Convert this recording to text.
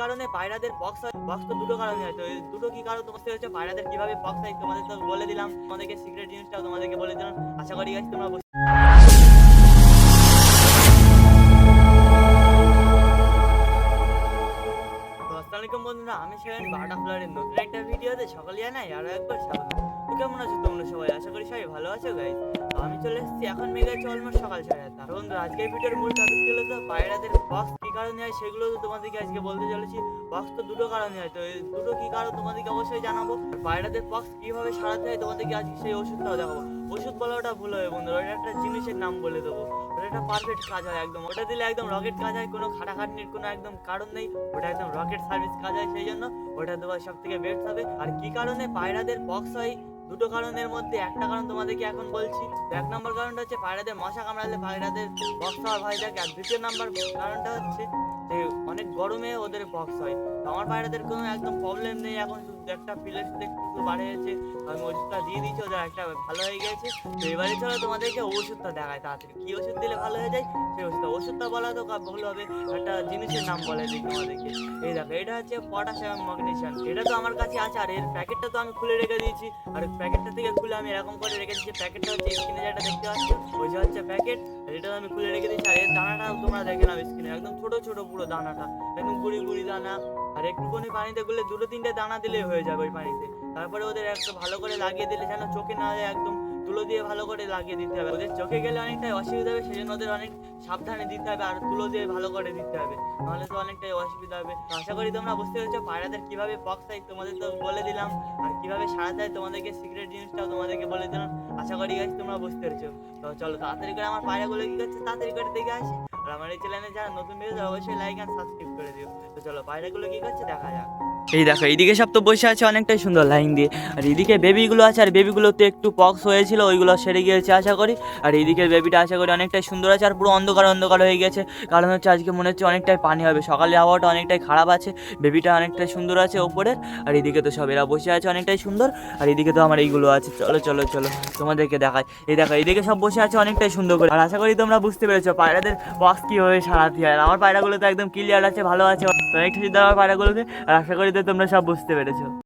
কারণে পায়রাদের বক্স হয়? বক্স তো দুটো কারণে হয়, তো এই দুটো কি কারণ তোমাদের হচ্ছে পায়রাদের কিভাবে বক্স হয় তোমাদের তো বলে দিলাম, তোমাদেরকে সিক্রেট জিনিসটাও তোমাদেরকে বলে দিলাম। আশা করি গাইস তোমরা তো আসসালামু আলাইকুম বন্ধুরা, আমি সেখানে বাটারফ্লাইয়ের নতুন একটা ভিডিওতে সকলে জানাই আরো একবার স্বাগত। তো কেমন আছো তোমরা সবাই? আশা করি সবাই ভালো আছো গাইস। তো আমি চলে এসেছি এখন মেঘা অলমোস্ট সকাল 7:30। তো বন্ধুরা আজকের ভিডিওর মূল টপিক হলো তো পায়রাদের বক্স কি কারণে হয় সেগুলো তো তোমাদেরকে আজকে বলতে চলেছি। বক্স তো দুটো কারণে হয়, তো এই দুটো কি কারণ তোমাদেরকে অবশ্যই জানাবো। আর পায়রাদের বক্স কিভাবে সারাতে হয় তোমাদেরকে আজকে সেই ওষুধটাও দেখাবো। ওষুধ বলাটা ভুল হবে বন্ধুরা, ওটা একটা জিনিসের নাম বলে দেবো। ওটা একটা পারফেক্ট কাজ হয় একদম, ওটা দিলে একদম রকেট কাজ হয়, কোনো খাটাখাটনির কোনো একদম কারণ নেই, ওটা একদম রকেট সার্ভিস কাজ হয়, সেই জন্য ওটা দেওয়া সব থেকে বেস্ট হবে। আর কি কারণে পায়রাদের বক্স হয়, দুটো কারণের মধ্যে একটা কারণ তোমাদেরকে এখন বলছি। তো এক নম্বর কারণটা হচ্ছে পায়রাদের মশা কামড়ালে পায়রাদের বক্স হওয়ার ভয় থাকে। আর দ্বিতীয় নাম্বার কারণটা হচ্ছে যে অনেক গরমে ওদের বক্স হয়। তো আমার পায়রাদের কোনো একদম প্রবলেম নেই, এখন শুধু একটা প্লেট একটু বাড়িয়েছে, আমি ওষুধটা দিয়ে দিয়েছি, ওদের একটা ভালো হয়ে গেছে। তো এবারে চলো তোমাদেরকে ওষুধটা দেখায় তাড়াতাড়ি, কি ওষুধ দিলে ভালো হয়ে যায় সেই ওষুধটা বলা তো ভুল হবে, একটা জিনিসের নাম বলে দিই তোমাদেরকে। এই দেখো, এটা হচ্ছে পটাশিয়াম ম্যাগনেসিয়াম, এটা তো আমার কাছে আছে। আর এর প্যাকেটটা তো আমি খুলে রেখে দিয়েছি, আর প্যাকেটটা থেকে খুলে আমি এরকম করে রেখে দিয়েছি। প্যাকেটটা হচ্ছে স্ক্রিনে যেটা দেখতে পাচ্ছ ওই যে হচ্ছে প্যাকেট, আর এটা আমি খুলে রেখে দিয়েছি। আর এর দানাটাও তোমরা দেখে নাও স্ক্রিনে, একদম ছোট ছোট পুরো দানাটা, একদম গুড়ি গুড়ি দানা। আর একটুখানি পানিতে গুলে দুটো তিনটে দানা দিলেই হয়ে যাবে ওই পানিতে। তারপরে ওদের একটু ভালো করে লাগিয়ে দিলে যেন চোখে না যায়, একদম তুলো দিয়ে ভালো করে লাগিয়ে দিতে হবে। ওদের চোখে গেলে অনেকটাই অসুবিধা হবে, সেই জন্য ওদের অনেক সাবধানে দিতে হবে, আর তুলো দিয়ে ভালো করে দিতে হবে, নাহলে তো অনেকটাই অসুবিধা হবে। তো আশা করি তোমরা বুঝতে পেরেছো পায়রাদের কিভাবে বক্স হয় তোমাদের তো বলে দিলাম, আর কিভাবে সারাতে হয় তোমাদেরকে সিক্রেট জিনিসটাও তোমাদেরকে বলে দিলাম। আশা করি গাইস তোমরা বুঝতে পেরেছো। তো চলো তাড়াতাড়ি করে আমার পায়রাগুলো কি করছে তাড়াতাড়ি করে দেখে আসি। আর আমার এই চ্যানেলে যারা নতুন ভিডিও অবশ্যই লাইক অ্যান্ড সাবস্ক্রাইব করে দিও। তো চলো পায়রাগুলো কি করছে দেখা যাক। এই দেখো, এইদিকে সব তো বসে আছে অনেকটাই সুন্দর লাইন দিয়ে, আর এইদিকে বেবিগুলো আছে, আর বেবিগুলোতে একটু পক্স হয়েছিল, ওইগুলো সেরে গিয়েছে আশা করি। আর এইদিকে বেবিটা আশা করি অনেকটাই সুন্দর আছে, আর পুরো অন্ধকার অন্ধকার হয়ে গেছে, কারণ হচ্ছে আজকে মনে হচ্ছে অনেকটাই পানি হবে, সকালে আবহাওয়াটা অনেকটাই খারাপ আছে। বেবিটা অনেকটাই সুন্দর আছে ওপরের, আর এইদিকে তো সব এরা বসে আছে অনেকটাই সুন্দর। আর এইদিকে তো আমার এইগুলো আছে, চলো চলো চলো তোমাদেরকে দেখাই। এই দেখো, এইদিকে সব বসে আছে অনেকটাই সুন্দর করে। আর আশা করি তোমরা বুঝতে পেরেছো পায়রাদের বক্স কীভাবে সারাতে হয়। আর আমার পায়রাগুলো তো একদম ক্লিয়ার আছে, ভালো আছে, তো অনেকটা সুন্দর আমার পায়রাগুলোতে। আর আশা করি তো তোমরা সব বুঝতে পেরেছো।